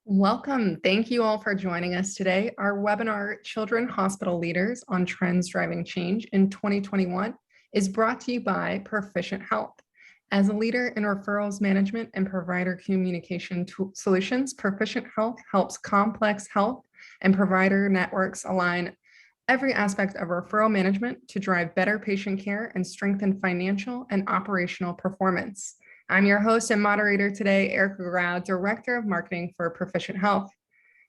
Welcome. Thank you all for joining us today. Our webinar, Children Hospital Leaders on Trends Driving Change in 2021, is brought to you by Perficient Health. As a leader in referrals management and provider communication solutions, Perficient Health helps complex health and provider networks align every aspect of referral management to drive better patient care and strengthen financial and operational performance. I'm your host and moderator today, Erica Grau, Director of Marketing for Perficient Health.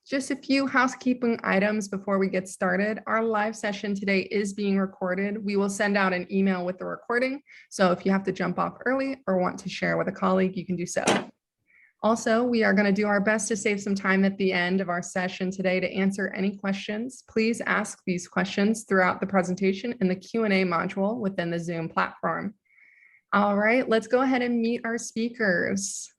Just a few housekeeping items before we get started. Our live session today is being recorded. We will send out an email with the recording. So if you have to jump off early or want to share with a colleague, you can do so. Also, we are going to do our best to save some time at the end of our session today to answer any questions. Please ask these questions throughout the presentation in the Q&A module within the Zoom platform. All right, let's go ahead and meet our speakers.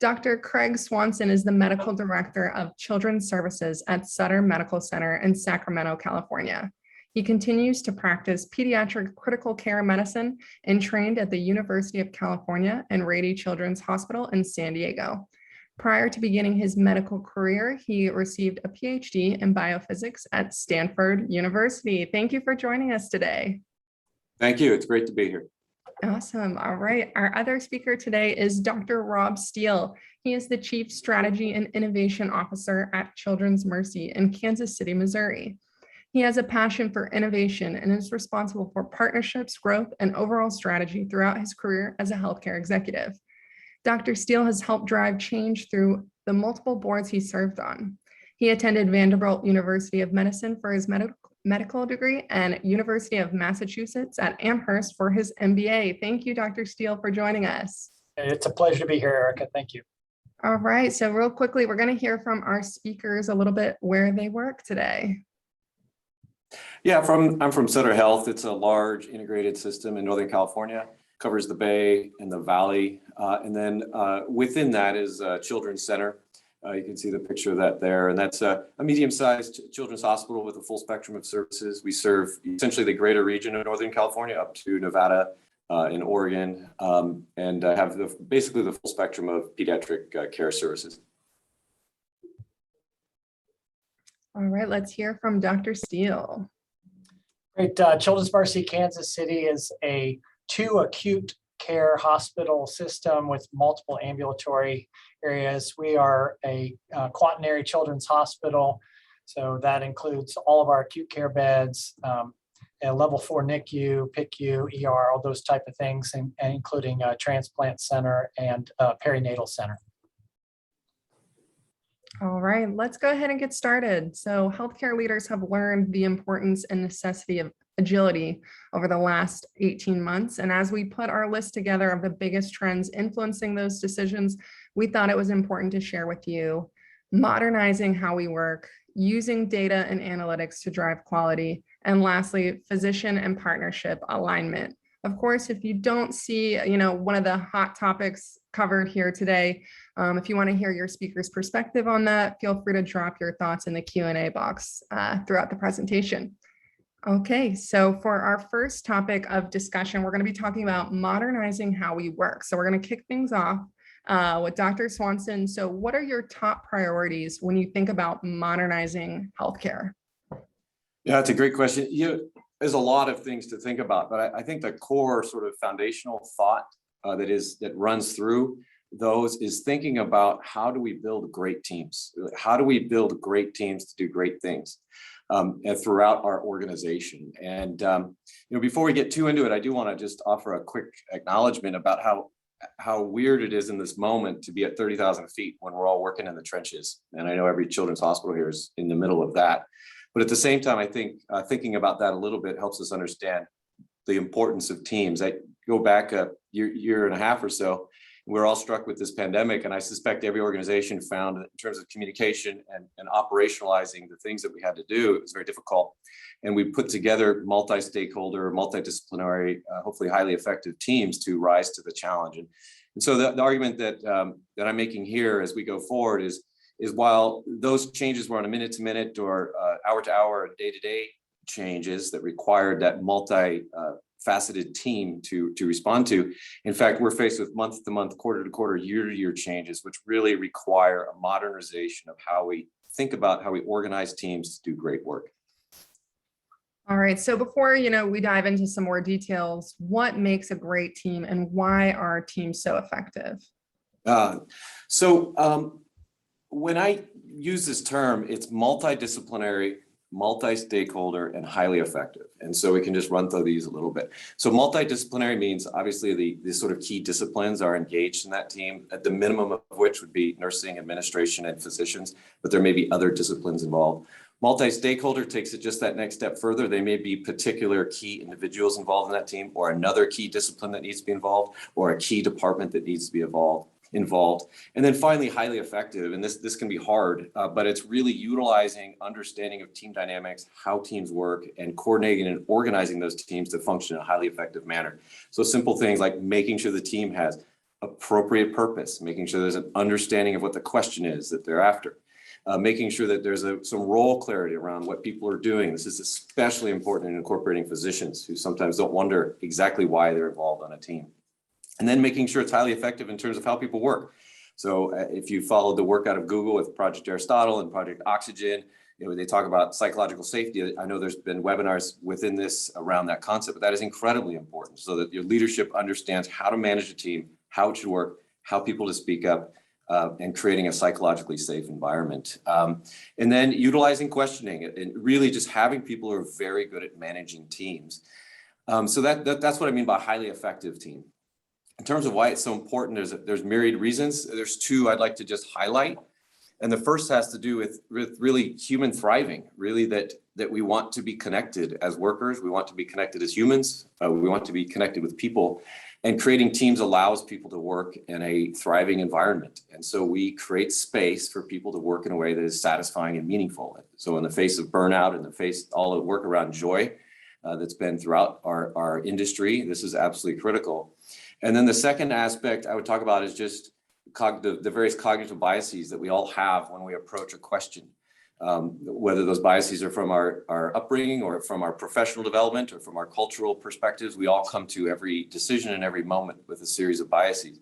Dr. Craig Swanson is the Medical Director of Children's Services at Sutter Medical Center in Sacramento, California. He continues to practice pediatric critical care medicine and trained at the University of California and Rady Children's Hospital in San Diego. Prior to beginning his medical career, he received a PhD in biophysics at Stanford University. Thank you for joining us today. Thank you. It's great to be here. Awesome. All right. Our other speaker today is Dr. Rob Steele. He is the Chief Strategy and Innovation Officer at Children's Mercy in Kansas City, Missouri. He has a passion for innovation and is responsible for partnerships, growth, and overall strategy throughout his career as a healthcare executive. Dr. Steele has helped drive change through the multiple boards he served on. He attended Vanderbilt University of Medicine for his medical degree and University of Massachusetts at Amherst for his MBA. Thank you, Dr. Steele, for joining us. It's a pleasure to be here, Erica. Thank you. All right, so real quickly, we're going to hear from our speakers a little bit where they work today. Yeah, I'm from Sutter Health. It's a large integrated system in Northern California, covers the Bay and the Valley. And then within that is Children's Center. You can see the picture of that there. And that's a medium-sized children's hospital with a full spectrum of services. We serve essentially the greater region of Northern California up to Nevada and Oregon, and have basically the full spectrum of pediatric care services. All right, let's hear from Dr. Steele. Great. Children's Mercy Kansas City is a 2 acute care hospital system with multiple ambulatory areas. We are a quaternary children's hospital, so that includes all of our acute care beds, a level 4 NICU, PICU, ER, all those type of things, and including a transplant center and perinatal center. All right, let's go ahead and get started. So healthcare leaders have learned the importance and necessity of agility over the last 18 months. And as we put our list together of the biggest trends influencing those decisions, we thought it was important to share with you modernizing how we work, using data and analytics to drive quality, and lastly, physician and partnership alignment. Of course, if you don't see, one of the hot topics covered here today, if you want to hear your speaker's perspective on that, feel free to drop your thoughts in the Q&A box throughout the presentation. Okay, so for our first topic of discussion, we're going to be talking about modernizing how we work. So we're going to kick things off with Dr. Swanson. So what are your top priorities when you think about modernizing healthcare? Yeah, that's a great question. There's a lot of things to think about, but I think the core sort of foundational thought that runs through those is thinking about how do we build great teams? How do we build great teams to do great things throughout our organization? And before we get too into it, I do want to just offer a quick acknowledgement about how weird it is in this moment to be at 30,000 feet when we're all working in the trenches. And I know every children's hospital here is in the middle of that. But at the same time, I think thinking about that a little bit helps us understand the importance of teams. I go back a year and a half or so, and we're all struck with this pandemic. And I suspect every organization found that in terms of communication and operationalizing the things that we had to do, it was very difficult. And we put together multi-stakeholder, multidisciplinary, hopefully highly effective teams to rise to the challenge. And so the argument that I'm making here as we go forward is while those changes were on a minute-to-minute or hour-to-hour, day-to-day changes that required that faceted team to respond to. In fact, we're faced with month to month, quarter to quarter, year to year changes, which really require a modernization of how we think about how we organize teams to do great work. All right. So before, we dive into some more details, what makes a great team and why are teams so effective? When I use this term, it's multidisciplinary, multi-stakeholder, and highly effective. And so we can just run through these a little bit. So multidisciplinary means obviously the sort of key disciplines are engaged in that team, at the minimum of which would be nursing, administration, and physicians, but there may be other disciplines involved. Multi-stakeholder takes it just that next step further. They may be particular key individuals involved in that team, or another key discipline that needs to be involved, or a key department that needs to be involved. And then finally, highly effective, and this can be hard, but it's really utilizing understanding of team dynamics, how teams work, and coordinating and organizing those teams to function in a highly effective manner. So simple things like making sure the team has appropriate purpose, making sure there's an understanding of what the question is that they're after, making sure that there's some role clarity around what people are doing. This is especially important in incorporating physicians who sometimes don't wonder exactly why they're involved on a team. And then making sure it's highly effective in terms of how people work. So if you followed the work out of Google with Project Aristotle and Project Oxygen, they talk about psychological safety. I know there's been webinars within this around that concept, but that is incredibly important so that your leadership understands how to manage a team, how it should work, how people to speak up, and creating a psychologically safe environment. And then utilizing questioning and really just having people who are very good at managing teams. So that's what I mean by highly effective team. In terms of why it's so important, there's myriad reasons. There's two I'd like to just highlight. And the first has to do with really human thriving, really that we want to be connected as workers. We want to be connected as humans. We want to be connected with people. And creating teams allows people to work in a thriving environment. And so we create space for people to work in a way that is satisfying and meaningful. So in the face of burnout, in the face all the work around joy that's been throughout our industry, this is absolutely critical. And then the second aspect I would talk about is just the various cognitive biases that we all have when we approach a question, whether those biases are from our upbringing or from our professional development or from our cultural perspectives. We all come to every decision and every moment with a series of biases.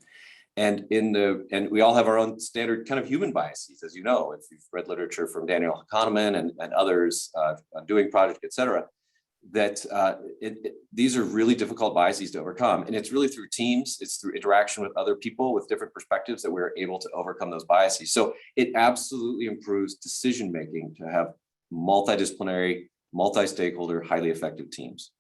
And we all have our own standard kind of human biases, as you know, if you've read literature from Daniel Kahneman and others on Doing Project, et cetera. That these are really difficult biases to overcome. And it's really through teams, it's through interaction with other people with different perspectives that we're able to overcome those biases. So it absolutely improves decision-making to have multidisciplinary, multi-stakeholder, highly effective teams.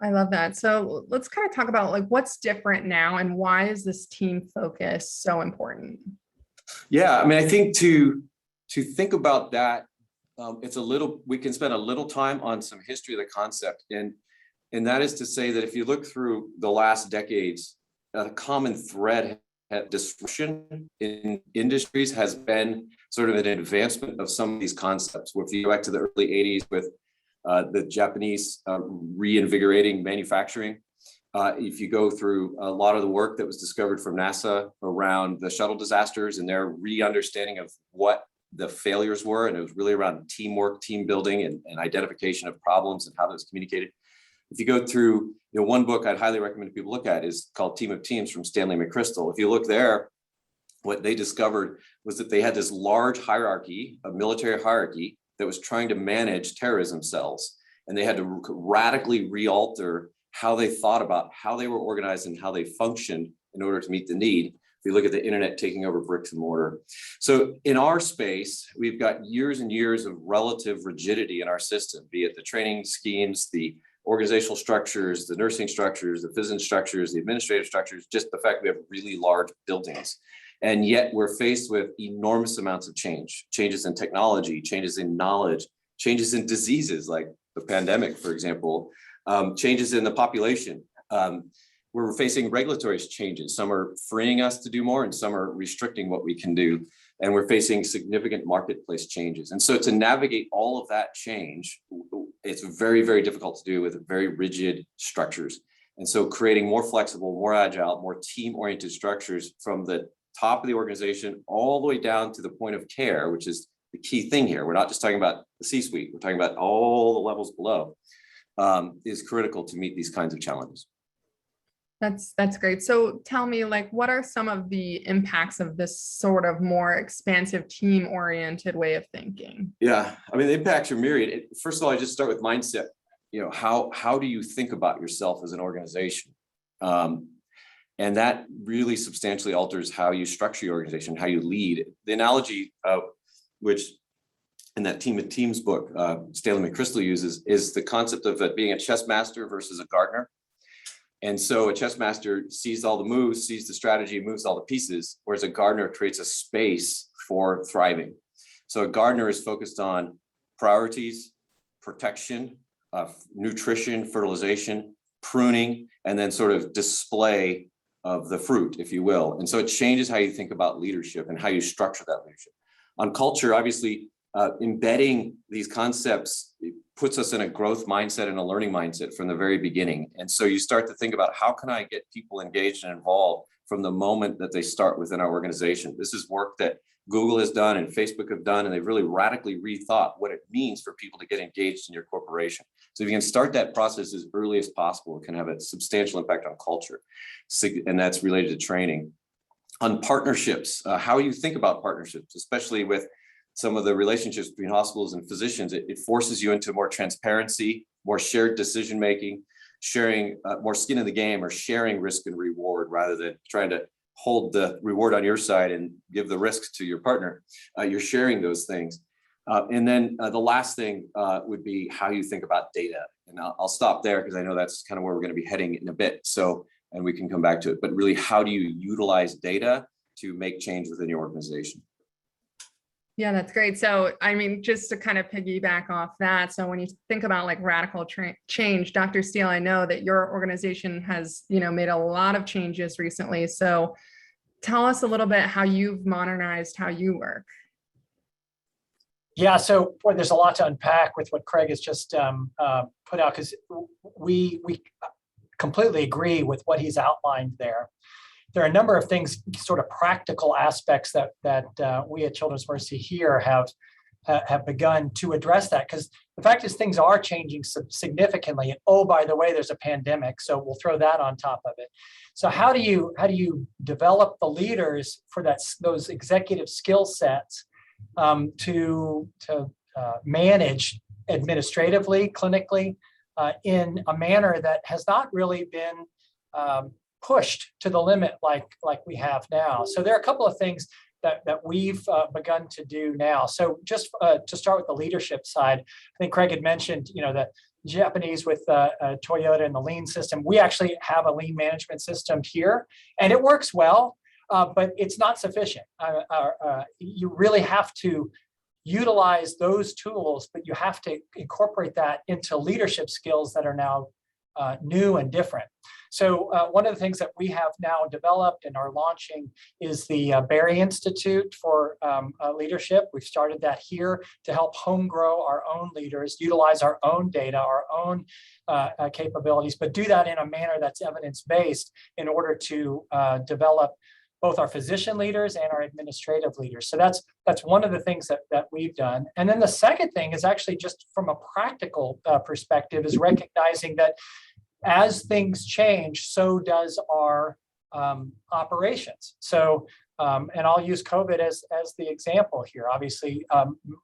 I love that. So let's kind of talk about what's different now and why is this team focus so important? Yeah, I mean, I think to think about that, we can spend a little time on some history of the concept. And that is to say that if you look through the last decades, a common thread disruption in industries has been sort of an advancement of some of these concepts. If you go back to the early 80s with the Japanese reinvigorating manufacturing, if you go through a lot of the work that was discovered from NASA around the shuttle disasters and their re-understanding of what the failures were, and it was really around teamwork, team building, and identification of problems and how that was communicated. If you go through, one book I'd highly recommend people look at is called Team of Teams from Stanley McChrystal. If you look there, what they discovered was that they had this large hierarchy, a military hierarchy, that was trying to manage terrorism cells. And they had to radically re-alter how they thought about how they were organized and how they functioned in order to meet the need. If you look at the internet taking over bricks and mortar. So in our space, we've got years and years of relative rigidity in our system, be it the training schemes, the organizational structures, the nursing structures, the physician structures, the administrative structures, just the fact we have really large buildings. And yet we're faced with enormous amounts of changes in technology, changes in knowledge, changes in diseases like the pandemic, for example, changes in the population. We're facing regulatory changes. Some are freeing us to do more and some are restricting what we can do. And we're facing significant marketplace changes. And so to navigate all of that change, it's very, very difficult to do with very rigid structures. And so creating more flexible, more agile, more team-oriented structures from the top of the organization all the way down to the point of care, which is the key thing here. We're not just talking about the C-suite, we're talking about all the levels below. is critical to meet these kinds of challenges. That's great. So tell me, like, what are some of the impacts of this sort of more expansive team-oriented way of thinking? Yeah, I mean, the impacts are myriad. First of all, I just start with mindset. You know, how do you think about yourself as an organization? And that really substantially alters how you structure your organization, how you lead. The analogy, which in that Team of Teams book, Stanley McChrystal uses, is the concept of being a chess master versus a gardener. And so a chess master sees all the moves, sees the strategy, moves all the pieces, whereas a gardener creates a space for thriving. So a gardener is focused on priorities, protection, nutrition, fertilization, pruning, and then sort of display of the fruit, if you will. And so it changes how you think about leadership and how you structure that leadership. On culture, obviously, embedding these concepts puts us in a growth mindset and a learning mindset from the very beginning. And so you start to think about, how can I get people engaged and involved from the moment that they start within our organization? This is work that Google has done and Facebook have done, and they've really radically rethought what it means for people to get engaged in your corporation. So if you can start that process as early as possible, it can have a substantial impact on culture. And that's related to training. On partnerships, how you think about partnerships, especially with some of the relationships between hospitals and physicians, it forces you into more transparency, more shared decision-making, sharing more skin in the game, or sharing risk and reward rather than trying to hold the reward on your side and give the risks to your partner. You're sharing those things. And then the last thing would be how you think about data. And I'll stop there because I know that's kind of where we're going to be heading in a bit. So, and we can come back to it, but really, how do you utilize data to make change within your organization? Yeah, that's great. So, I mean, just to kind of piggyback off that. So when you think about like radical change, Dr. Steele, I know that your organization has, made a lot of changes recently. So tell us a little bit how you've modernized how you work. Yeah, so boy, there's a lot to unpack with what Craig has just put out, because we completely agree with what he's outlined there. There are a number of things, sort of practical aspects that we at Children's Mercy here have begun to address that, because the fact is things are changing significantly. And oh, by the way, there's a pandemic, so we'll throw that on top of it. So how do you develop the leaders for those executive skill sets to manage administratively, clinically, in a manner that has not really been pushed to the limit like we have now. So there are a couple of things that we've begun to do now. So just to start with the leadership side, I think Craig had mentioned, the Japanese with Toyota and the lean system. We actually have a lean management system here, and it works well, but it's not sufficient. You really have to utilize those tools, but you have to incorporate that into leadership skills that are now new and different. So one of the things that we have now developed and are launching is the Barry Institute for Leadership. We've started that here to help home grow our own leaders, utilize our own data, our own capabilities, but do that in a manner that's evidence-based in order to develop both our physician leaders and our administrative leaders. So that's one of the things that we've done. And then the second thing is actually just from a practical perspective, is recognizing that as things change, so does our operations. So, and I'll use COVID as the example here. Obviously,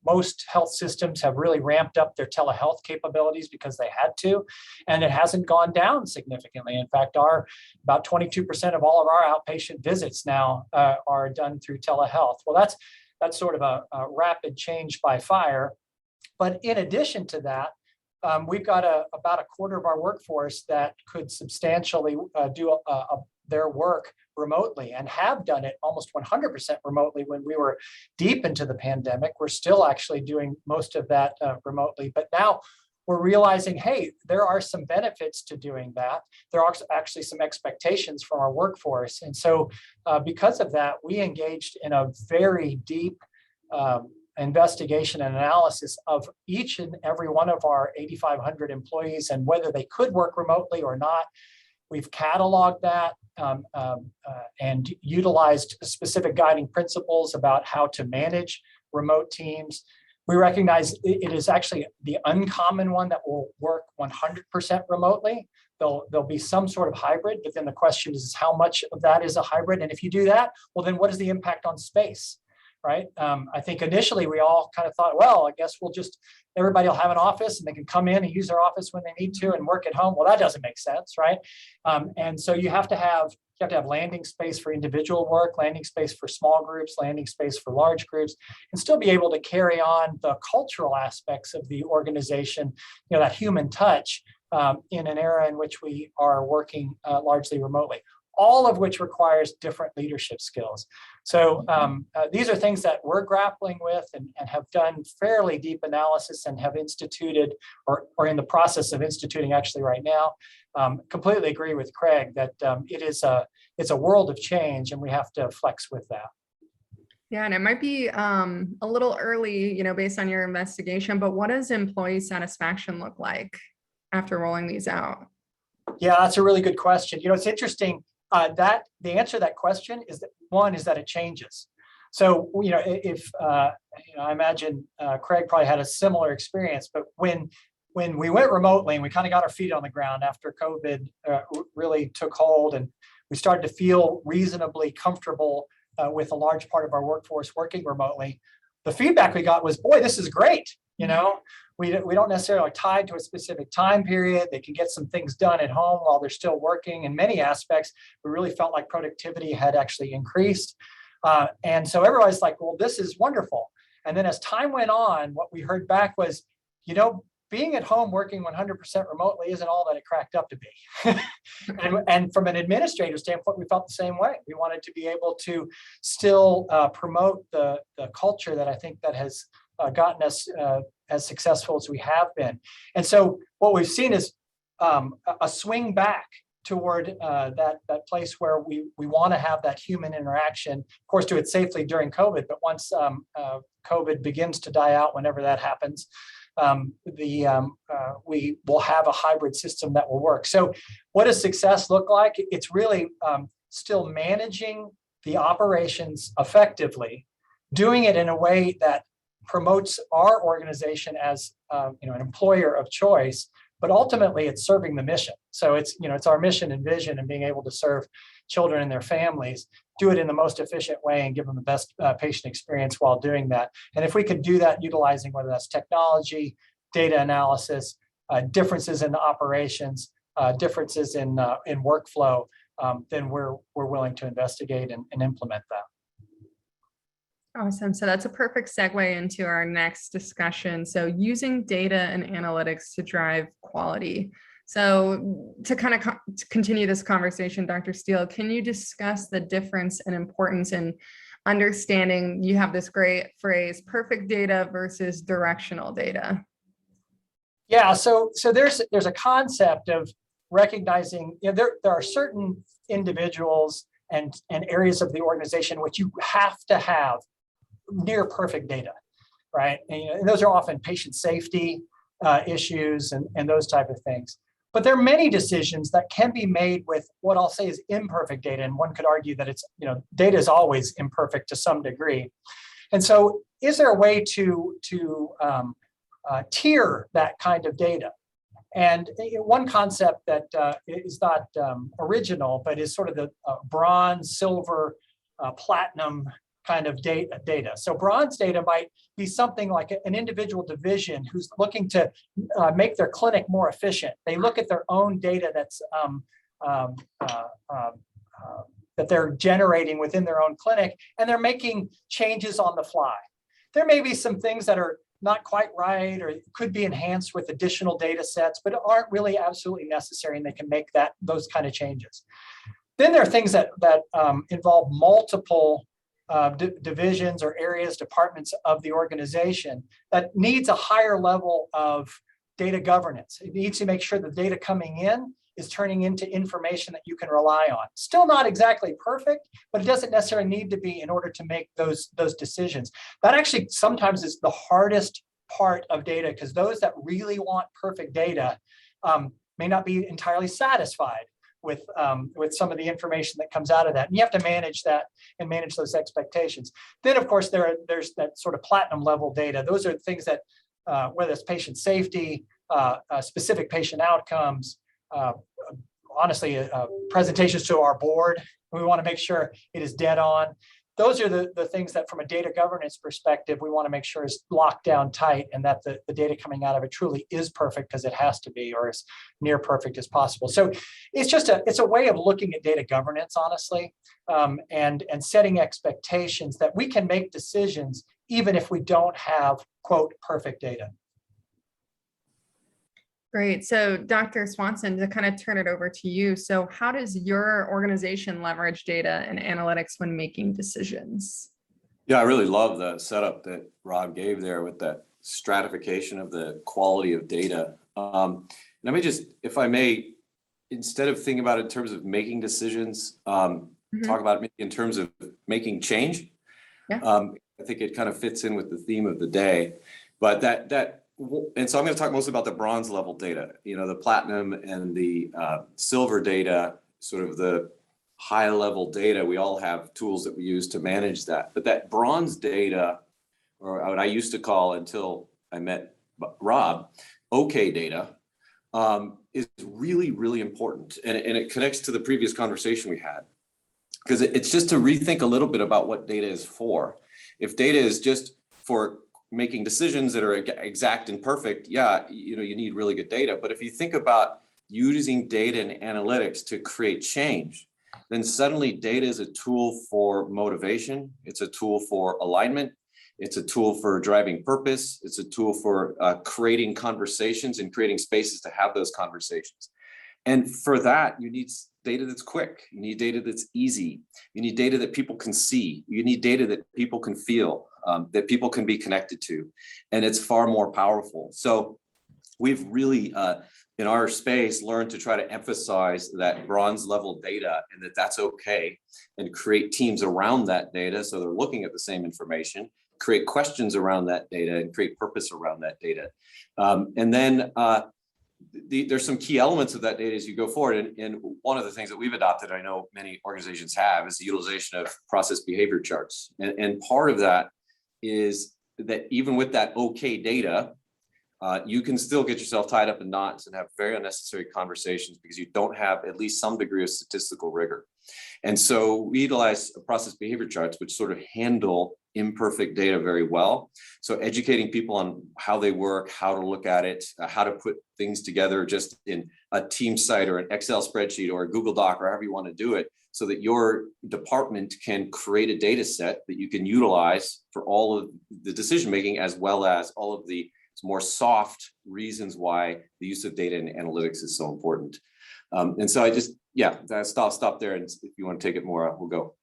most health systems have really ramped up their telehealth capabilities because they had to, and it hasn't gone down significantly. In fact, about 22% of all of our outpatient visits now are done through telehealth. Well, that's sort of a rapid change by fire. But in addition to that, we've got about a quarter of our workforce that could substantially do their work remotely, and have done it almost 100% remotely when we were deep into the pandemic. We're still actually doing most of that remotely, but now we're realizing, hey, there are some benefits to doing that. There are actually some expectations from our workforce. And so because of that, we engaged in a very deep investigation and analysis of each and every one of our 8,500 employees and whether they could work remotely or not. We've cataloged that and utilized specific guiding principles about how to manage remote teams. We recognize it is actually the uncommon one that will work 100% remotely. There'll be some sort of hybrid, but then the question is how much of that is a hybrid? And if you do that, well, then what is the impact on space, right? I think initially we all kind of thought, well, I guess everybody will have an office and they can come in and use their office when they need to and work at home. Well, that doesn't make sense, right? And so you have to have landing space for individual work, landing space for small groups, landing space for large groups, and still be able to carry on the cultural aspects of the organization, that human touch in an era in which we are working largely remotely, all of which requires different leadership skills. So these are things that we're grappling with and have done fairly deep analysis and have instituted or in the process of instituting actually right now. Completely agree with Craig that it's a world of change and we have to flex with that. Yeah, and it might be a little early, based on your investigation, but what does employee satisfaction look like after rolling these out? Yeah, that's a really good question. It's interesting that the answer to that question is that it changes. So, if I imagine Craig probably had a similar experience, but when we went remotely and we kind of got our feet on the ground after COVID really took hold and we started to feel reasonably comfortable with a large part of our workforce working remotely, the feedback we got was, boy, this is great. We don't necessarily tied to a specific time period. They can get some things done at home while they're still working. In many aspects, we really felt like productivity had actually increased. And so everybody's like, well, this is wonderful. And then as time went on, what we heard back was, being at home working 100% remotely isn't all that it cracked up to be. and from an administrator standpoint, we felt the same way. We wanted to be able to still promote the culture that I think that has gotten us as successful as we have been. And so what we've seen is a swing back toward that place where we want to have that human interaction, of course, do it safely during COVID, but once COVID begins to die out, whenever that happens, we will have a hybrid system that will work. So what does success look like? It's really still managing the operations effectively, doing it in a way that promotes our organization as an employer of choice, but ultimately it's serving the mission. So it's our mission and vision and being able to serve children and their families, do it in the most efficient way and give them the best patient experience while doing that. And if we can do that utilizing whether that's technology, data analysis, differences in operations, differences in workflow, then we're willing to investigate and implement that. Awesome. So that's a perfect segue into our next discussion. So using data and analytics to drive quality. So to kind of continue this conversation, Dr. Steele, can you discuss the difference and importance in understanding, you have this great phrase, perfect data versus directional data? Yeah, so there's a concept of recognizing, there are certain individuals and areas of the organization which you have to have near perfect data, right? And those are often patient safety issues and those type of things. But there are many decisions that can be made with what I'll say is imperfect data. And one could argue that it's, data is always imperfect to some degree. And so is there a way to tier that kind of data? And one concept that is not original, but is sort of the bronze, silver, platinum kind of data. So bronze data might be something like an individual division who's looking to make their clinic more efficient. They look at their own data that's that they're generating within their own clinic, and they're making changes on the fly. There may be some things that are not quite right or could be enhanced with additional data sets, but aren't really absolutely necessary, and they can make those kind of changes. Then there are things that involve multiple divisions or areas, departments of the organization that needs a higher level of data governance. It needs to make sure the data coming in is turning into information that you can rely on. Still not exactly perfect, but it doesn't necessarily need to be in order to make those decisions. That actually sometimes is the hardest part of data, because those that really want perfect data may not be entirely satisfied with some of the information that comes out of that. And you have to manage that and manage those expectations. Then, of course, there's that sort of platinum level data. Those are things that, whether it's patient safety, specific patient outcomes, honestly, presentations to our board. We want to make sure it is dead on. Those are the things that from a data governance perspective, we want to make sure is locked down tight, and that the data coming out of it truly is perfect, because it has to be, or as near perfect as possible. So it's a way of looking at data governance, honestly, and setting expectations that we can make decisions even if we don't have, quote, perfect data. Great. So Dr. Swanson, to kind of turn it over to you. So how does your organization leverage data and analytics when making decisions? Yeah, I really love the setup that Rob gave there with that stratification of the quality of data. Let me just, if I may, instead of thinking about it in terms of making decisions, talk about it in terms of making change. Yeah. I think it kind of fits in with the theme of the day, but and so I'm going to talk mostly about the bronze level data, the platinum and the silver data, sort of the high level data. We all have tools that we use to manage that. But that bronze data, or what I used to call, until I met Rob, okay data, is really, really important. And it connects to the previous conversation we had, because it's just to rethink a little bit about what data is for. If data is just for making decisions that are exact and perfect, you need really good data. But if you think about using data and analytics to create change, then suddenly data is a tool for motivation. It's a tool for alignment. It's a tool for driving purpose. It's a tool for creating conversations and creating spaces to have those conversations. And for that, you need data that's quick. You need data that's easy. You need data that people can see. You need data that people can feel, that people can be connected to. And it's far more powerful. So we've really, in our space, learned to try to emphasize that bronze level data, and that's okay, and create teams around that data so they're looking at the same information, create questions around that data, and create purpose around that data. And then there's some key elements of that data as you go forward. And one of the things that we've adopted, I know many organizations have, is the utilization of process behavior charts. And part of that is that even with that okay data, you can still get yourself tied up in knots and have very unnecessary conversations because you don't have at least some degree of statistical rigor. And so we utilize process behavior charts, which sort of handle imperfect data very well. So educating people on how they work, how to look at it, how to put things together just in a team site or an Excel spreadsheet or a Google Doc or however you want to do it, so that your department can create a data set that you can utilize for all of the decision making, as well as all of the more soft reasons why the use of data and analytics is so important. And so I just, stop there. And if you want to take it more, we'll go.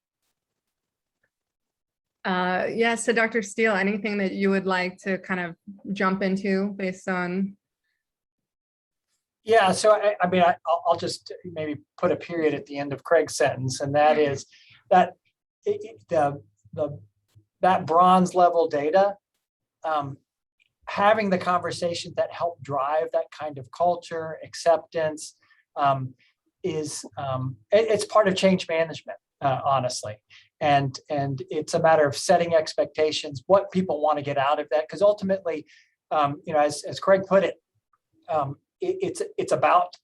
So Dr. Steele, anything that you would like to kind of jump into based on? Yeah, so I'll just maybe put a period at the end of Craig's sentence, and that is that that bronze level data, having the conversations that help drive that kind of culture, acceptance, it's part of change management, honestly. And it's a matter of setting expectations, what people want to get out of that. Because ultimately, as Craig put it, it's about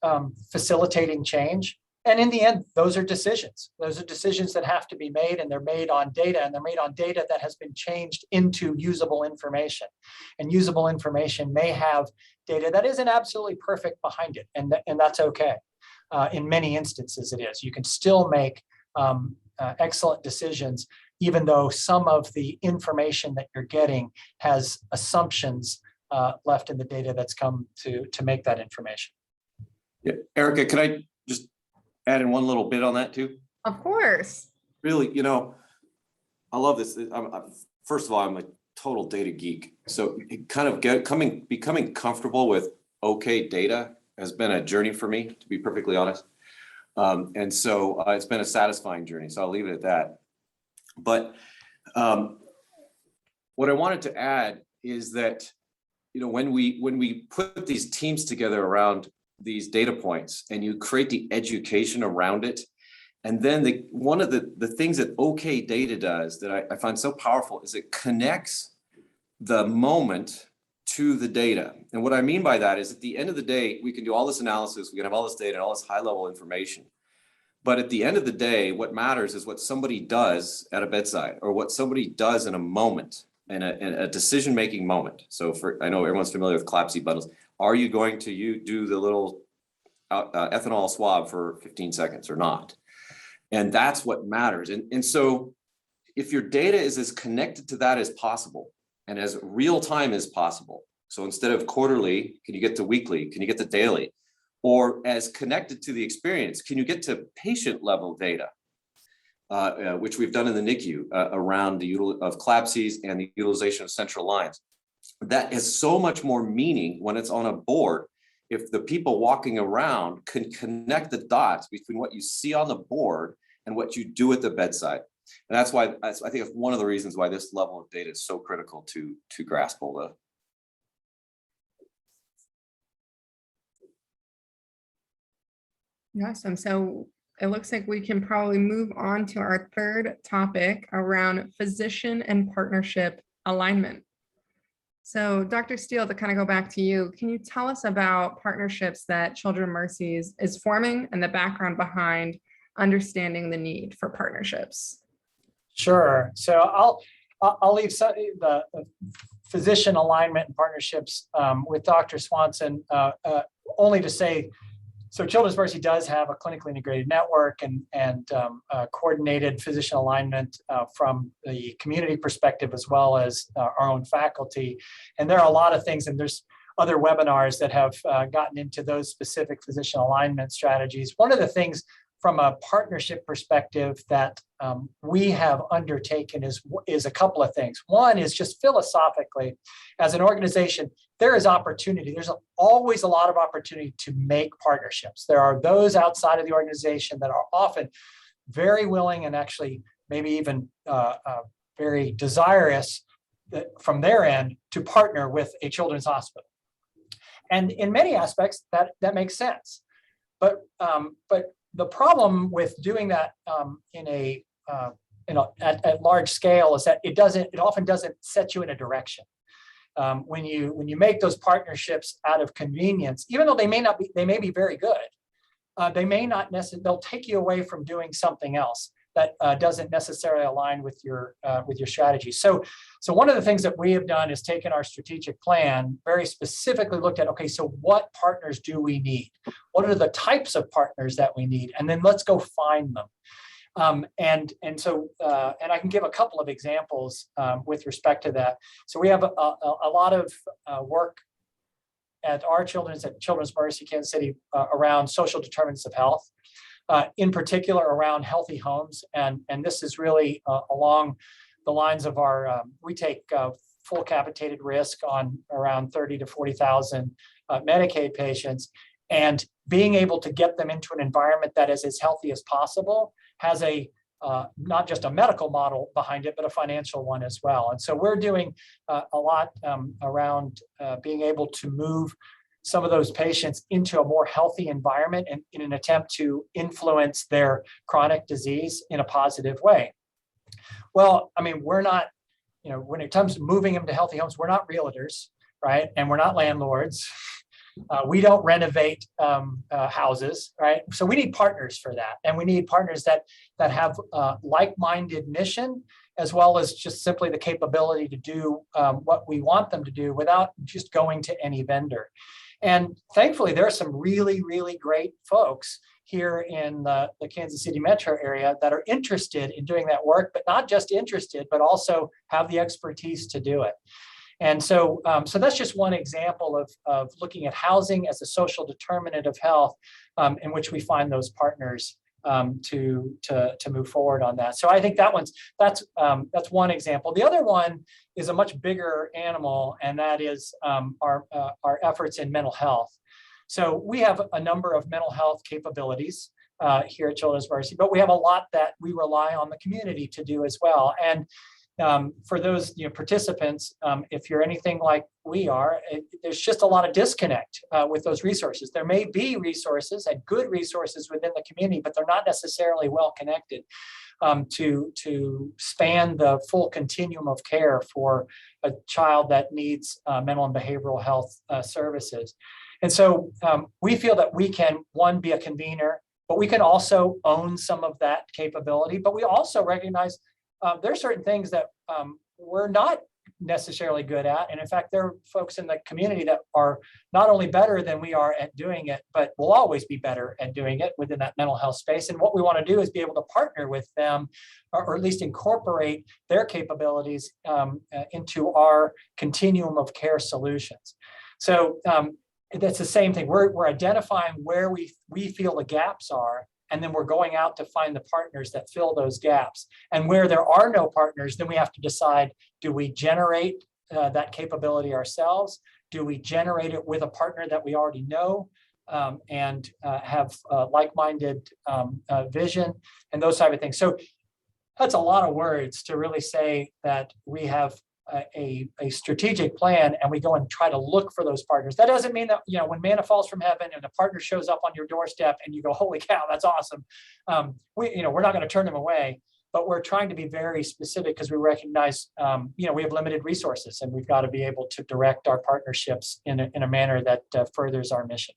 facilitating change. And in the end, those are decisions. Those are decisions that have to be made, and they're made on data, and they're made on data that has been changed into usable information. And usable information may have data that isn't absolutely perfect behind it, and that's okay. In many instances, it is. You can still make excellent decisions, even though some of the information that you're getting has assumptions left in the data that's come to make that information. Yeah, Erica, can I just add in one little bit on that too? Of course. Really, I love this. First of all, I'm a total data geek. So kind of becoming comfortable with okay data has been a journey for me, to be perfectly honest. And so it's been a satisfying journey. So I'll leave it at that. But what I wanted to add is that, when we put these teams together around these data points and you create the education around it. And then one of the things that OK Data does that I find so powerful is it connects the moment to the data. And what I mean by that is at the end of the day, we can do all this analysis, we can have all this data and all this high level information. But at the end of the day, what matters is what somebody does at a bedside or what somebody does in a moment, in a decision-making moment. So I know everyone's familiar with CLABSI bundles. Are you going to do the little ethanol swab for 15 seconds or not? And that's what matters. And so if your data is as connected to that as possible and as real time as possible, so instead of quarterly, can you get to weekly? Can you get to daily? Or as connected to the experience, can you get to patient level data, which we've done in the NICU around the use of CLABSIs and the utilization of central lines. That has so much more meaning when it's on a board. If the people walking around can connect the dots between what you see on the board and what you do at the bedside. And that's why I think it's one of the reasons why this level of data is so critical to grasp hold of. Awesome. So it looks like we can probably move on to our third topic around physician and partnership alignment. So Dr. Steele, to kind of go back to you, can you tell us about partnerships that Children Mercies is forming and the background behind understanding the need for partnerships? Sure. So I'll leave the physician alignment and partnerships with Dr. Swanson only to say, so Children's Mercy does have a clinically integrated network and coordinated physician alignment from the community perspective, as well as our own faculty. And there are a lot of things, and there's other webinars that have gotten into those specific physician alignment strategies. One of the things from a partnership perspective that we have undertaken is a couple of things. One is just philosophically, as an organization, there is opportunity. There's always a lot of opportunity to make partnerships. There are those outside of the organization that are often very willing and actually maybe even very desirous from their end to partner with a children's hospital. And in many aspects, that makes sense. But the problem with doing that at large scale is that it often doesn't set you in a direction. When you make those partnerships out of convenience, even though they may be very good, they may not necessarily, they'll take you away from doing something else that doesn't necessarily align with your strategy. So one of the things that we have done is taken our strategic plan, very specifically looked at, okay, so what partners do we need? What are the types of partners that we need? And then let's go find them. And I can give a couple of examples with respect to that. So we have a lot of work at Children's Mercy Kansas City around social determinants of health. In particular around healthy homes. And this is really along the lines of we take full capitated risk on around 30 to 40,000 Medicaid patients, and being able to get them into an environment that is as healthy as possible has not just a medical model behind it, but a financial one as well. And so we're doing a lot around being able to move some of those patients into a more healthy environment and in an attempt to influence their chronic disease in a positive way. Well, I mean, we're not, when it comes to moving them to healthy homes, we're not realtors, right? And we're not landlords. We don't renovate houses, right? So we need partners for that. And we need partners that have like-minded mission, as well as just simply the capability to do what we want them to do without just going to any vendor. And thankfully, there are some really, really great folks here in the Kansas City metro area that are interested in doing that work, but not just interested, but also have the expertise to do it. And so that's just one example of looking at housing as a social determinant of health, in which we find those partners to move forward on that. So I think that's one example. The other one is a much bigger animal, and that is our efforts in mental health. So we have a number of mental health capabilities here at Children's Mercy, but we have a lot that we rely on the community to do as well. And for those participants, if you're anything like we are, there's just a lot of disconnect with those resources. There may be resources and good resources within the community, but they're not necessarily well connected to span the full continuum of care for a child that needs mental and behavioral health services. And so we feel that we can, one, be a convener, but we can also own some of that capability. But we also recognize there are certain things that we're not necessarily good at. And in fact, there are folks in the community that are not only better than we are at doing it, but will always be better at doing it within that mental health space. And what we want to do is be able to partner with them, or at least incorporate their capabilities into our continuum of care solutions. So that's the same thing. We're identifying where we feel the gaps are, and then we're going out to find the partners that fill those gaps. And where there are no partners, then we have to decide, do we generate that capability ourselves? Do we generate it with a partner that we already know and have like-minded vision and those type of things? So that's a lot of words to really say that we have a strategic plan and we go and try to look for those partners. That doesn't mean that, when manna falls from heaven and a partner shows up on your doorstep and you go, holy cow, that's awesome. We're not going to turn them away, but we're trying to be very specific because we recognize, we have limited resources and we've got to be able to direct our partnerships in a manner that furthers our mission.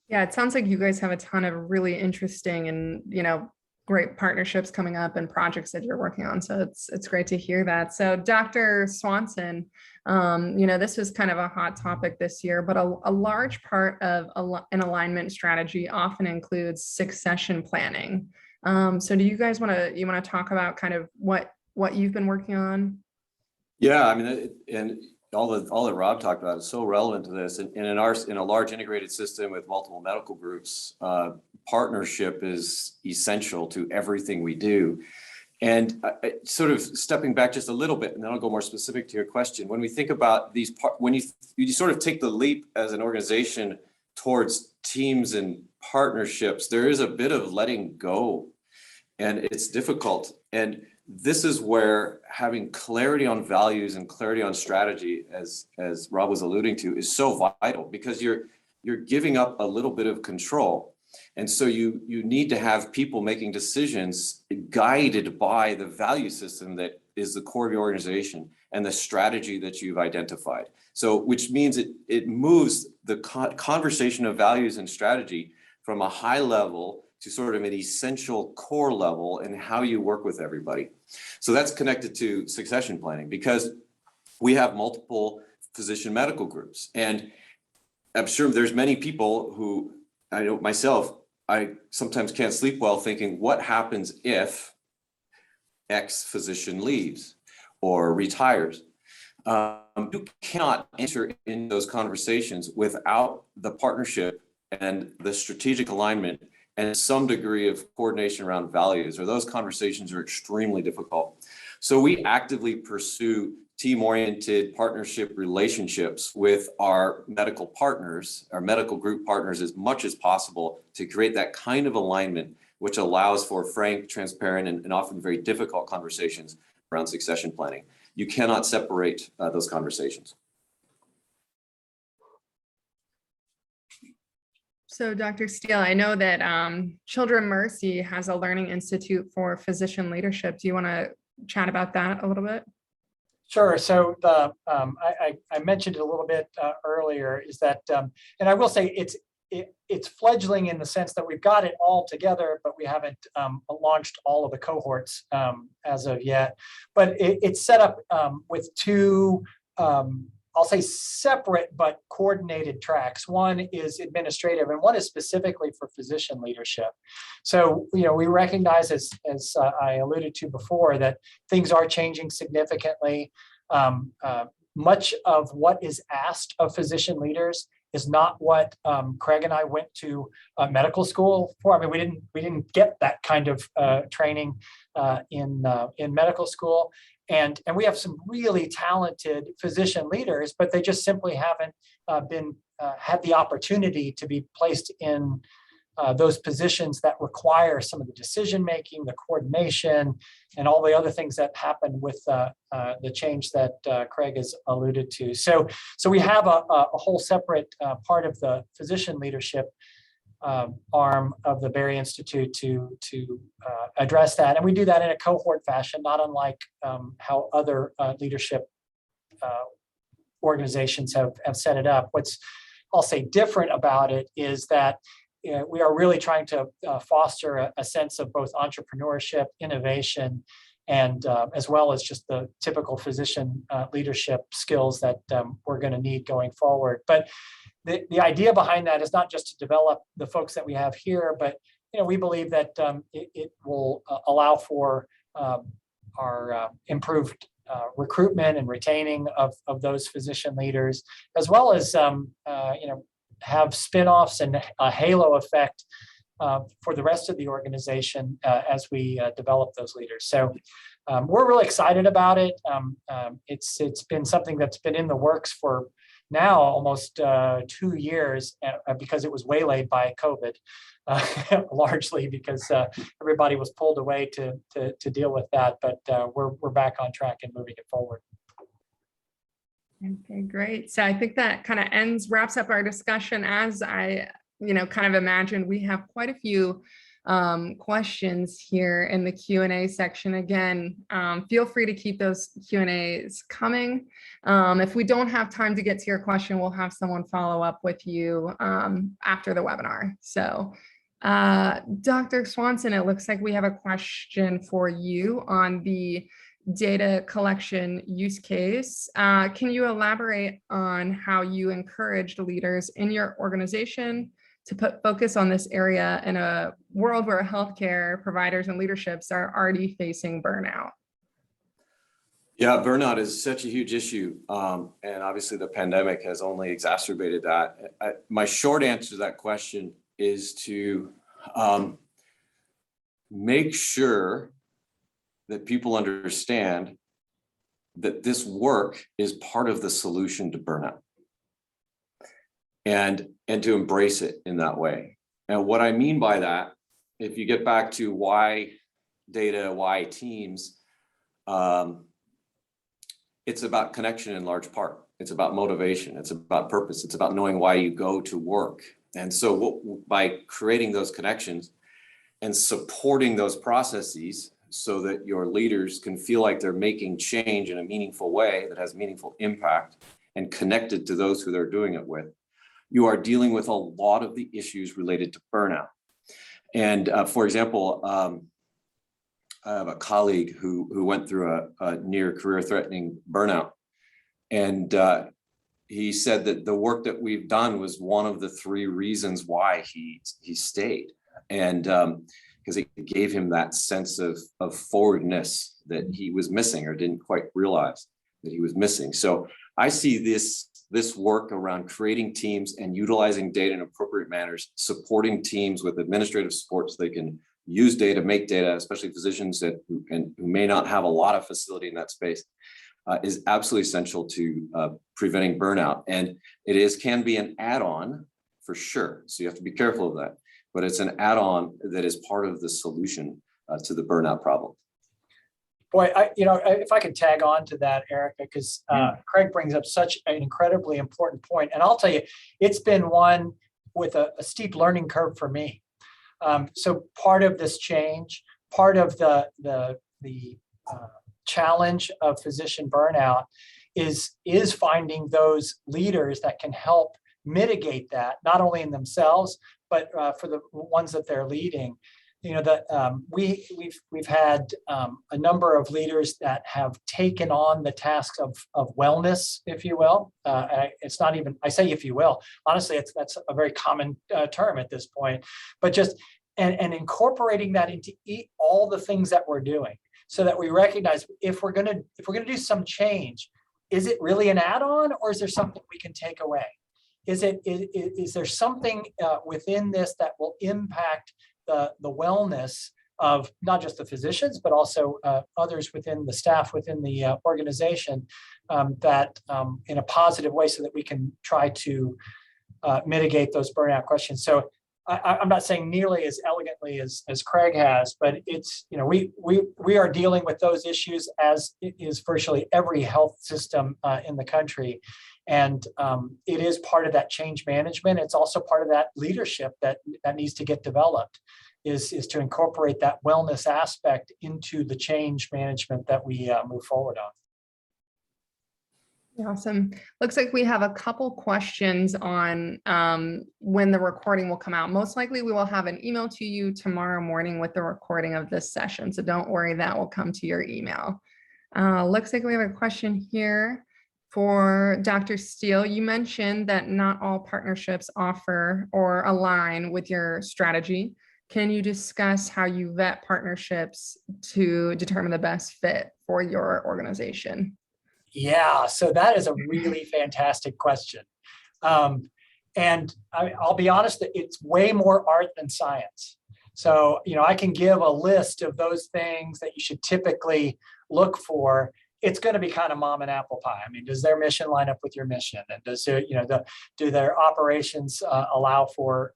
Yeah, it sounds like you guys have a ton of really interesting and, great partnerships coming up and projects that you're working on. So it's great to hear that. So Dr. Swanson, this was kind of a hot topic this year, but a large part of an alignment strategy often includes succession planning. So do you guys want to talk about kind of what you've been working on? Yeah, I mean, and all that Rob talked about is so relevant to this. And in a large integrated system with multiple medical groups, partnership is essential to everything we do. And sort of stepping back just a little bit, and then I'll go more specific to your question. When we think about these, when you sort of take the leap as an organization towards teams and partnerships, there is a bit of letting go, and it's difficult. And this is where having clarity on values and clarity on strategy, as Rob was alluding to, is so vital, because you're giving up a little bit of control. And so you need to have people making decisions guided by the value system that is the core of your organization and the strategy that you've identified. So which means it moves the conversation of values and strategy from a high level to sort of an essential core level in how you work with everybody. So that's connected to succession planning, because we have multiple physician medical groups. And I'm sure there's many people who, I know myself, I sometimes can't sleep well thinking, what happens if X physician leaves or retires? You cannot enter in those conversations without the partnership and the strategic alignment and some degree of coordination around values, or those conversations are extremely difficult. So we actively pursue team-oriented partnership relationships with our medical partners, our medical group partners, as much as possible to create that kind of alignment, which allows for frank, transparent, and often very difficult conversations around succession planning. You cannot separate those conversations. So Dr. Steele, I know that Children Mercy has a Learning Institute for Physician Leadership. Do you want to chat about that a little bit? Sure. So I mentioned it a little bit earlier, is that, and I will say it's fledgling in the sense that we've got it all together, but we haven't launched all of the cohorts as of yet. But it's set up with two, I'll say separate but coordinated tracks. One is administrative and one is specifically for physician leadership. So, we recognize, as I alluded to before, that things are changing significantly. Much of what is asked of physician leaders is not what Craig and I went to medical school for. I mean, we didn't get that kind of training in medical school. And we have some really talented physician leaders, but they just simply haven't had the opportunity to be placed in those positions that require some of the decision-making, the coordination, and all the other things that happen with the change that Craig has alluded to. So we have a whole separate part of the physician leadership arm of the Berry Institute to address that. And we do that in a cohort fashion, not unlike how other leadership organizations have set it up. What's, I'll say, different about it is that we are really trying to foster a sense of both entrepreneurship, innovation, and as well as just the typical physician leadership skills that we're going to need going forward. But the idea behind that is not just to develop the folks that we have here, but we believe that it will allow for our improved recruitment and retaining of those physician leaders, as well as have spin-offs and a halo effect for the rest of the organization as we develop those leaders. So we're really excited about it. It's been something that's been in the works for now almost 2 years because it was waylaid by COVID, largely because everybody was pulled away to deal with that. But we're back on track and moving it forward. Okay, great. So I think that kind of wraps up our discussion. As I, kind of imagined, we have quite a few questions here in the Q&A section. Again, feel free to keep those Q&As coming. If we don't have time to get to your question, we'll have someone follow up with you after the webinar. So Dr. Swanson, it looks like we have a question for you on the data collection use case. Can you elaborate on how you encouraged leaders in your organization to put focus on this area in a world where healthcare providers and leaderships are already facing burnout? Yeah, burnout is such a huge issue. And obviously the pandemic has only exacerbated that. My short answer to that question is to make sure that people understand that this work is part of the solution to burnout, and to embrace it in that way. And what I mean by that, if you get back to why data, why teams, it's about connection in large part. It's about motivation. It's about purpose. It's about knowing why you go to work. And so by creating those connections and supporting those processes so that your leaders can feel like they're making change in a meaningful way that has meaningful impact and connected to those who they're doing it with, you are dealing with a lot of the issues related to burnout. And for example, I have a colleague who went through a near career-threatening burnout. And he said that the work that we've done was one of the 3 reasons why he stayed. And because it gave him that sense of forwardness that he was missing or didn't quite realize that he was missing. So I see this work around creating teams and utilizing data in appropriate manners, supporting teams with administrative support so they can use data, make data, especially physicians who may not have a lot of facility in that space, is absolutely essential to preventing burnout. And it can be an add-on for sure. So you have to be careful of that. But it's an add-on that is part of the solution to the burnout problem. Boy, if I could tag on to that, Erica, because Craig brings up such an incredibly important point. And I'll tell you, it's been one with a steep learning curve for me. So part of this change, part of the challenge of physician burnout is finding those leaders that can help mitigate that, not only in themselves, but for the ones that they're leading. We've had a number of leaders that have taken on the tasks of wellness, if you will. It's not even, I say if you will, honestly, that's a very common term at this point, but just and incorporating that into all the things that we're doing, so that we recognize if we're gonna do some change, is it really an add-on, or is there something we can take away? Is there something within this that will impact the wellness of not just the physicians, but also others within the staff within the organization, that in a positive way, so that we can try to mitigate those burnout questions. So I'm not saying nearly as elegantly as Craig has, but it's, we are dealing with those issues as is virtually every health system in the country. And it is part of that change management. It's also part of that leadership that needs to get developed, is to incorporate that wellness aspect into the change management that we move forward on. Awesome. Looks like we have a couple questions on when the recording will come out. Most likely we will have an email to you tomorrow morning with the recording of this session. So don't worry, that will come to your email. Looks like we have a question here for Dr. Steele. You mentioned that not all partnerships offer or align with your strategy. Can you discuss how you vet partnerships to determine the best fit for your organization? Yeah, so that is a really fantastic question. And I'll be honest, that it's way more art than science. So, I can give a list of those things that you should typically look for. It's going to be kind of mom and apple pie. I mean, does their mission line up with your mission? And does it, do their operations allow for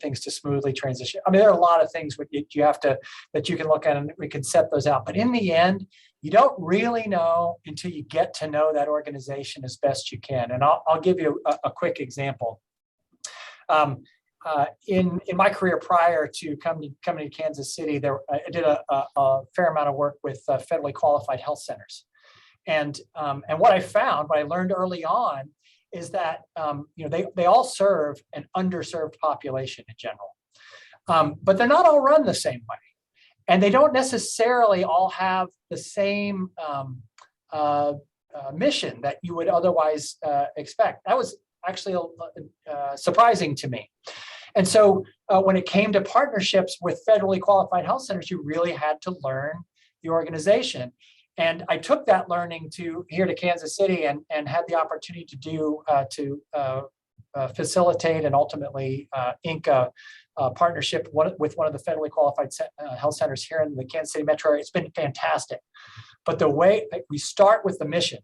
things to smoothly transition? I mean, there are a lot of things that you can look at, and we can set those out. But in the end, you don't really know until you get to know that organization as best you can. And I'll give you a quick example. In my career prior to coming to Kansas City, I did a fair amount of work with federally qualified health centers. And what I found, what I learned early on, is that they all serve an underserved population in general, but they're not all run the same way. And they don't necessarily all have the same mission that you would otherwise expect. That was actually surprising to me. And so when it came to partnerships with federally qualified health centers, you really had to learn the organization. And I took that learning here to Kansas City and had the opportunity to facilitate and ultimately ink a partnership with one of the federally qualified health centers here in the Kansas City metro area. It's been fantastic. But the way we start with the mission,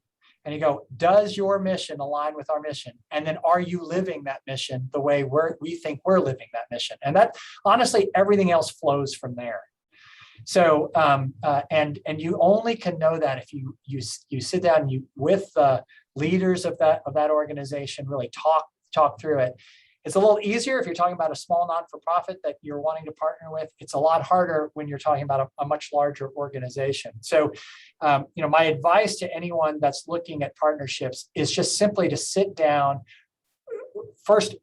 and you go, does your mission align with our mission? And then are you living that mission the way we think we're living that mission? And that, honestly, everything else flows from there. So, and you only can know that if you sit down and with the leaders of that organization, really talk through it. It's a little easier if you're talking about a small not-for-profit that you're wanting to partner with. It's a lot harder when you're talking about a much larger organization. So, my advice to anyone that's looking at partnerships is just simply to sit down, first,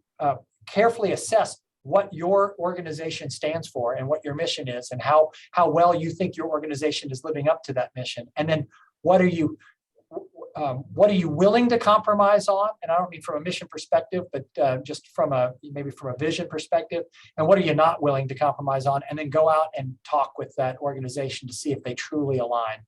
carefully assess what your organization stands for and what your mission is, and how well you think your organization is living up to that mission. And then what are you willing to compromise on? And I don't mean from a mission perspective, but just maybe from a vision perspective. And what are you not willing to compromise on? And then go out and talk with that organization to see if they truly align.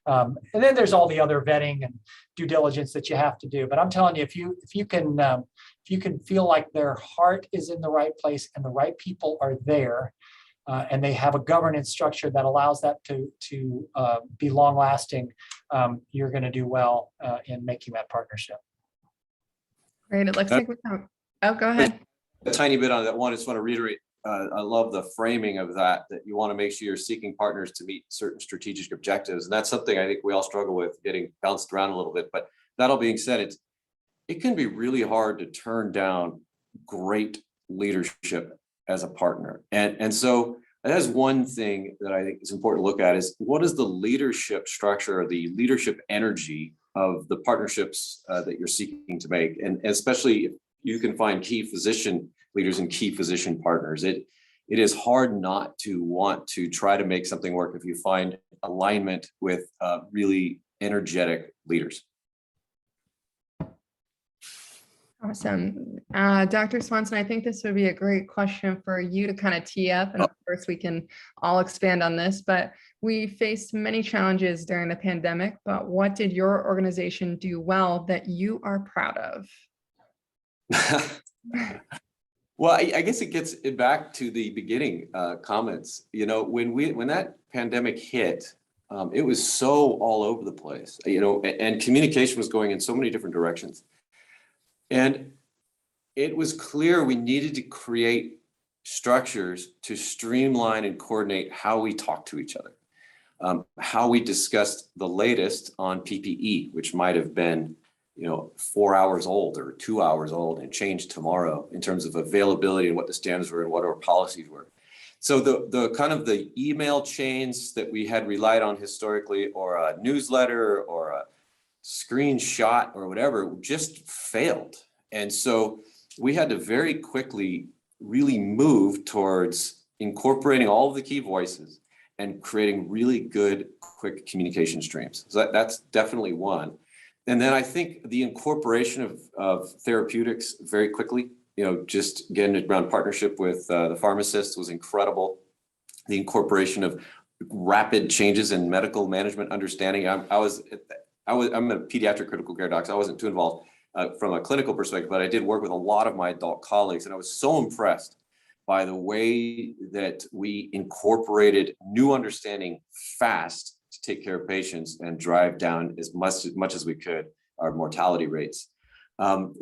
And then there's all the other vetting and due diligence that you have to do. But I'm telling you, if you can feel like their heart is in the right place and the right people are there, and they have a governance structure that allows that to be long lasting, you're going to do well in making that partnership. Great. It looks like we have. Oh, go ahead. A tiny bit on that one. I just want to reiterate. I love the framing of that you want to make sure you're seeking partners to meet certain strategic objectives. And that's something I think we all struggle with, getting bounced around a little bit. But that all being said, it can be really hard to turn down great leadership as a partner. And so that is one thing that I think is important to look at, is what is the leadership structure or the leadership energy of the partnerships that you're seeking to make. And especially if you can find key physician leaders and key physician partners. It is hard not to want to try to make something work if you find alignment with really energetic leaders. Awesome. Dr. Swanson, I think this would be a great question for you to kind of tee up. And of course, we can all expand on this, but we faced many challenges during the pandemic, but what did your organization do well that you are proud of? Well, I guess it gets it back to the beginning comments. When that pandemic hit, it was so all over the place, and communication was going in so many different directions. And it was clear we needed to create structures to streamline and coordinate how we talk to each other, how we discussed the latest on PPE, which might have been 4 hours old or 2 hours old and change tomorrow in terms of availability and what the standards were and what our policies were. So the kind of the email chains that we had relied on historically, or a newsletter or a screenshot or whatever, just failed. And so we had to very quickly really move towards incorporating all of the key voices and creating really good, quick communication streams. So that's definitely one. And then I think the incorporation of therapeutics very quickly, just getting around partnership with the pharmacist was incredible. The incorporation of rapid changes in medical management understanding. I'm a pediatric critical care doc, so I wasn't too involved from a clinical perspective, but I did work with a lot of my adult colleagues, and I was so impressed by the way that we incorporated new understanding fast to take care of patients and drive down as much as we could our mortality rates.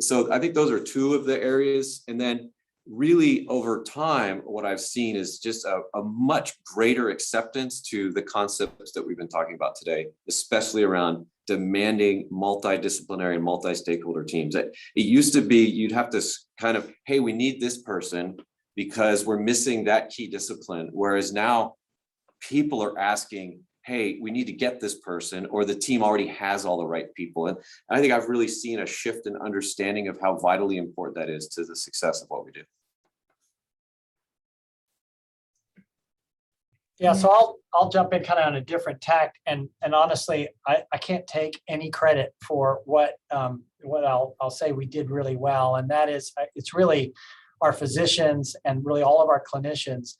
So I think those are two of the areas. And then really over time, what I've seen is just a much greater acceptance to the concepts that we've been talking about today, especially around demanding multidisciplinary and multi-stakeholder teams. It used to be you'd have to kind of, hey, we need this person because we're missing that key discipline. Whereas now people are asking, hey, we need to get this person, or the team already has all the right people. And I think I've really seen a shift in understanding of how vitally important that is to the success of what we do. Yeah, so I'll jump in kind of on a different tack, and honestly, I can't take any credit for what I'll say we did really well, and that is it's really our physicians and really all of our clinicians.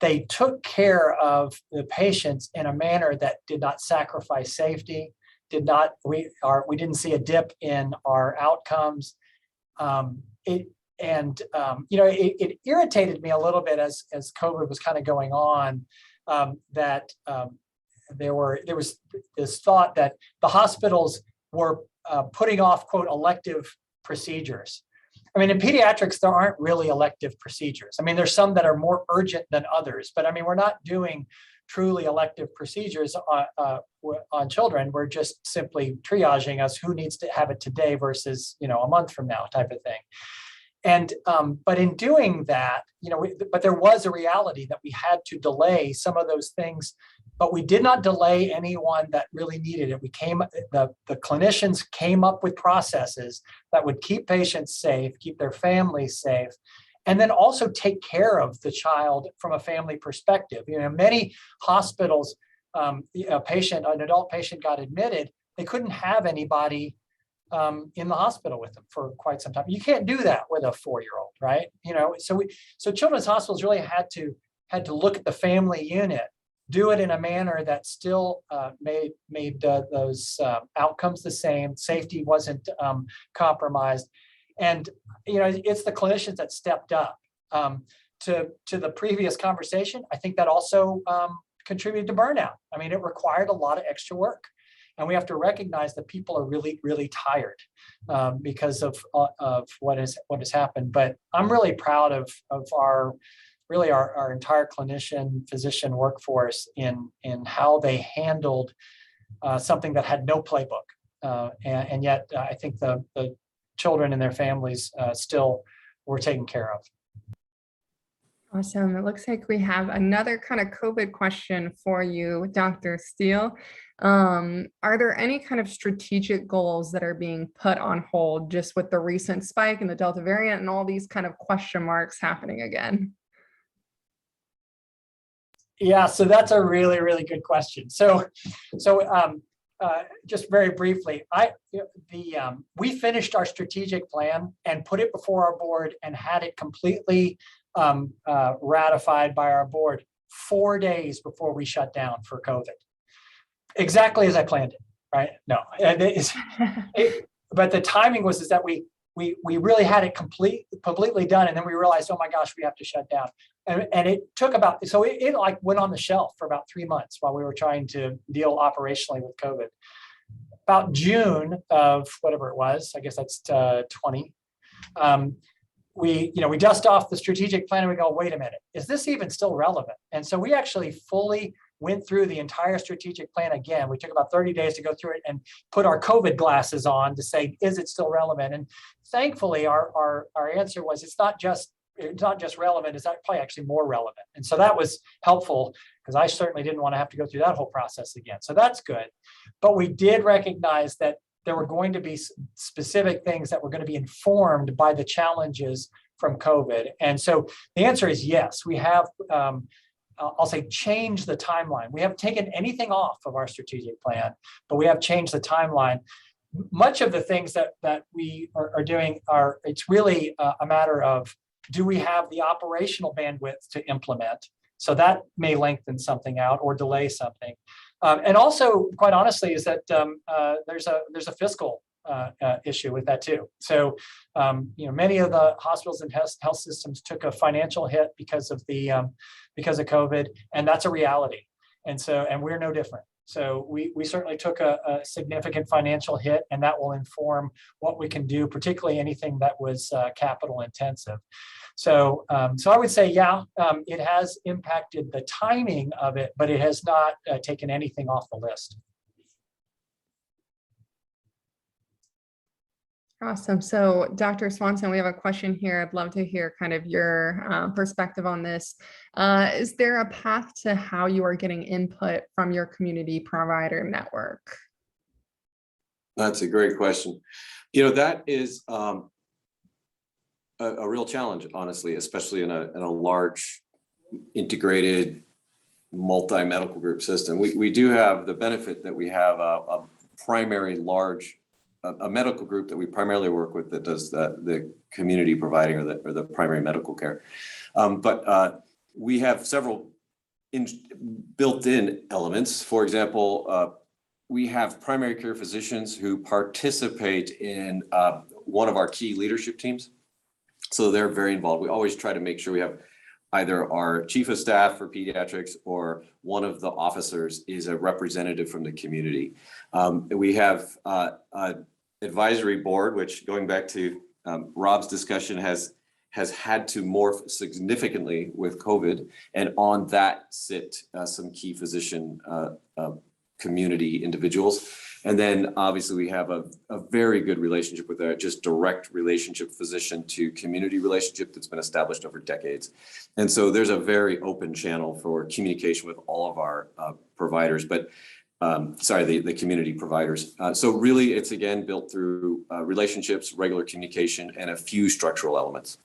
They took care of the patients in a manner that did not sacrifice safety. We didn't see a dip in our outcomes. It irritated me a little bit as COVID was kind of going on, that there was this thought that the hospitals were putting off, quote, elective procedures. I mean, in pediatrics, there aren't really elective procedures. I mean, there's some that are more urgent than others, but I mean, we're not doing truly elective procedures on children. We're just simply triaging us who needs to have it today versus, a month from now type of thing. And, but in doing that, but there was a reality that we had to delay some of those things, but we did not delay anyone that really needed it. The clinicians came up with processes that would keep patients safe, keep their families safe, and then also take care of the child from a family perspective. Many hospitals, an adult patient got admitted, they couldn't have anybody in the hospital with them for quite some time. You can't do that with a 4-year-old, right? So children's hospitals really had to look at the family unit, do it in a manner that still made those outcomes the same. Safety wasn't compromised, and it's the clinicians that stepped up. To the previous conversation, I think that also contributed to burnout. I mean, it required a lot of extra work. And we have to recognize that people are really, really tired because of what has happened. But I'm really proud of our entire clinician physician workforce in how they handled something that had no playbook. And yet I think the children and their families still were taken care of. Awesome. It looks like we have another kind of COVID question for you, Dr. Steele. Are there any kind of strategic goals that are being put on hold just with the recent spike in the Delta variant and all these kind of question marks happening again? Yeah, so that's a really, really good question. So just very briefly, we finished our strategic plan and put it before our board and had it completely ratified by our board 4 days before we shut down for COVID. Exactly as I planned it, right? No, but the timing was that we really had it completely done, and then we realized, oh my gosh, we have to shut down, and it took about, so it like went on the shelf for about 3 months while we were trying to deal operationally with COVID. About June of whatever it was, I guess that's 20. we dust off the strategic plan and we go, wait a minute, is this even still relevant? And so we actually fully went through the entire strategic plan again. We took about 30 days to go through it and put our COVID glasses on to say, is it still relevant? And thankfully, our answer was, it's not just relevant, it's probably actually more relevant. And so that was helpful, because I certainly didn't want to have to go through that whole process again. So that's good. But we did recognize that there were going to be specific things that were going to be informed by the challenges from COVID. And so the answer is yes, we have, I'll say, changed the timeline. We haven't taken anything off of our strategic plan, but we have changed the timeline. Much of the things that we are doing it's really a matter of, do we have the operational bandwidth to implement? So that may lengthen something out or delay something. And also, quite honestly, is that there's a fiscal issue with that too. So, many of the hospitals and health systems took a financial hit because of COVID, and that's a reality. And we're no different. So we certainly took a significant financial hit, and that will inform what we can do, particularly anything that was capital intensive. So I would say, yeah, it has impacted the timing of it, but it has not taken anything off the list. Awesome. So Dr. Swanson, we have a question here. I'd love to hear kind of your perspective on this. Is there a path to how you are getting input from your community provider network? That's a great question. That is a real challenge, honestly, especially in a large integrated multi-medical group system. We do have the benefit that we have a primary large medical group that we primarily work with that does the community providing or the primary medical care. But we have several built-in elements. For example, we have primary care physicians who participate in one of our key leadership teams. So they're very involved. We always try to make sure we have either our chief of staff for pediatrics or one of the officers is a representative from the community. We have an advisory board, which, going back to Rob's discussion, has had to morph significantly with COVID, and on that sit some key physician community individuals. And then obviously we have a very good relationship with a just direct relationship, physician to community relationship that's been established over decades. And so there's a very open channel for communication with all of our providers, but the community providers. So really it's again built through relationships, regular communication, and a few structural elements.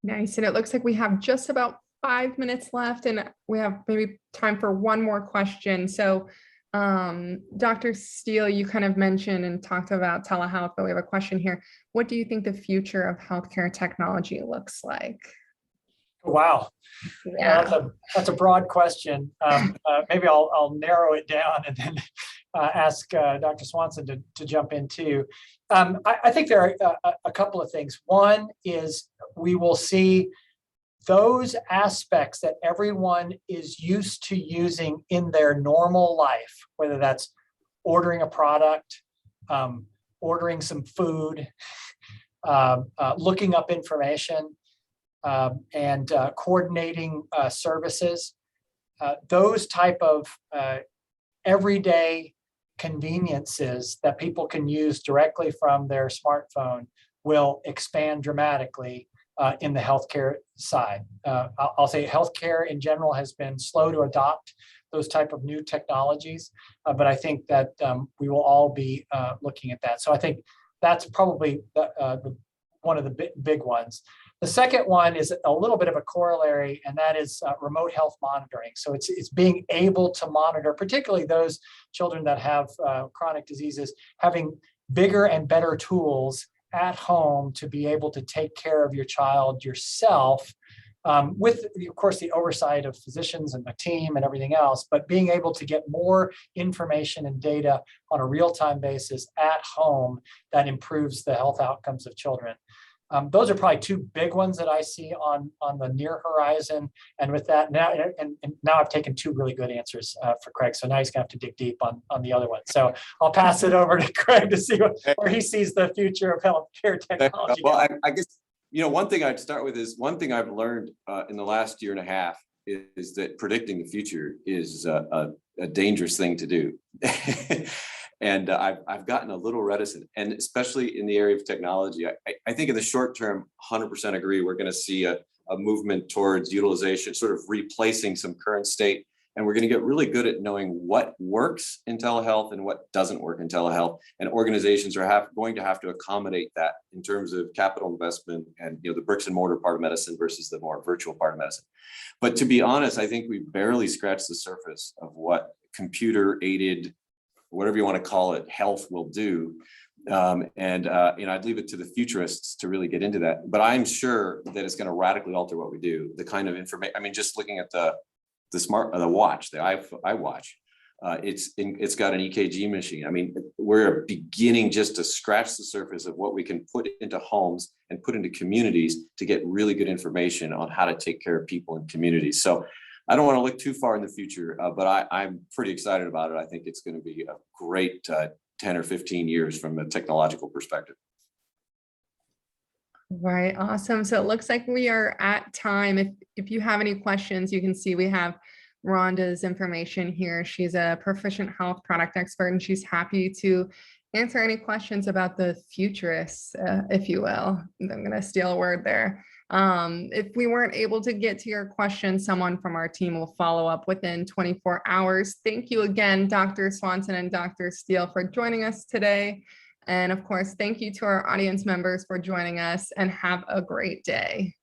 Nice. And it looks like we have just about 5 minutes left, and we have maybe time for one more question. So Dr. Steele, you kind of mentioned and talked about telehealth, but we have a question here. What do you think the future of healthcare technology looks like? Wow. Yeah. That's a broad question. Maybe I'll narrow it down and then ask Dr. Swanson to jump in too. I think there are a couple of things. One is we will see those aspects that everyone is used to using in their normal life, whether that's ordering a product, ordering some food, looking up information, and coordinating services. Those type of everyday conveniences that people can use directly from their smartphone will expand dramatically in the healthcare side. I'll say healthcare in general has been slow to adopt those type of new technologies, but I think that we will all be looking at that. So I think that's probably one of the big ones. The second one is a little bit of a corollary, and that is remote health monitoring. So it's being able to monitor, particularly those children that have chronic diseases, having bigger and better tools at home to be able to take care of your child yourself, with, of course, the oversight of physicians and the team and everything else, but being able to get more information and data on a real-time basis at home that improves the health outcomes of children. Those are probably two big ones that I see on the near horizon. And with that now, and now I've taken two really good answers for Craig. So now he's gonna have to dig deep on the other one. So I'll pass it over to Craig to see where he sees the future of healthcare technology. Well, I guess, one thing I'd start with is one thing I've learned in the last year and a half is that predicting the future is a dangerous thing to do. And I've gotten a little reticent, and especially in the area of technology. I think in the short term, 100% agree, we're going to see a movement towards utilization, sort of replacing some current state. And we're going to get really good at knowing what works in telehealth and what doesn't work in telehealth. And organizations are going to have to accommodate that in terms of capital investment and the bricks and mortar part of medicine versus the more virtual part of medicine. But to be honest, I think we barely scratched the surface of what computer aided, whatever you want to call it, health will do. I'd leave it to the futurists to really get into that. But I'm sure that it's going to radically alter what we do. The kind of information, just looking at the watch, the iWatch, it's got an EKG machine. We're beginning just to scratch the surface of what we can put into homes and put into communities to get really good information on how to take care of people in communities. So I don't want to look too far in the future, but I'm pretty excited about it. I think it's going to be a great 10 or 15 years from a technological perspective. Right, awesome. So it looks like we are at time. If you have any questions, you can see we have Rhonda's information here. She's a Proficient Health product expert, and she's happy to answer any questions about the futurists, if you will. I'm going to steal a word there. If we weren't able to get to your question, someone from our team will follow up within 24 hours. Thank you again, Dr. Swanson and Dr. Steele, for joining us today. And of course, thank you to our audience members for joining us, and have a great day.